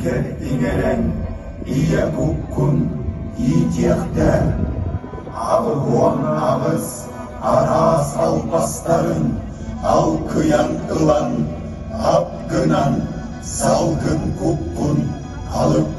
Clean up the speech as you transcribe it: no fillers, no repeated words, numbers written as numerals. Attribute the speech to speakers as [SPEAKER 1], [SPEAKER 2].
[SPEAKER 1] Ке иңерен, ие куккун, итияқта, Ағуан ағыз, ара салпастарын, Ал кыян ылан, апгынан, Салгын куккун, алып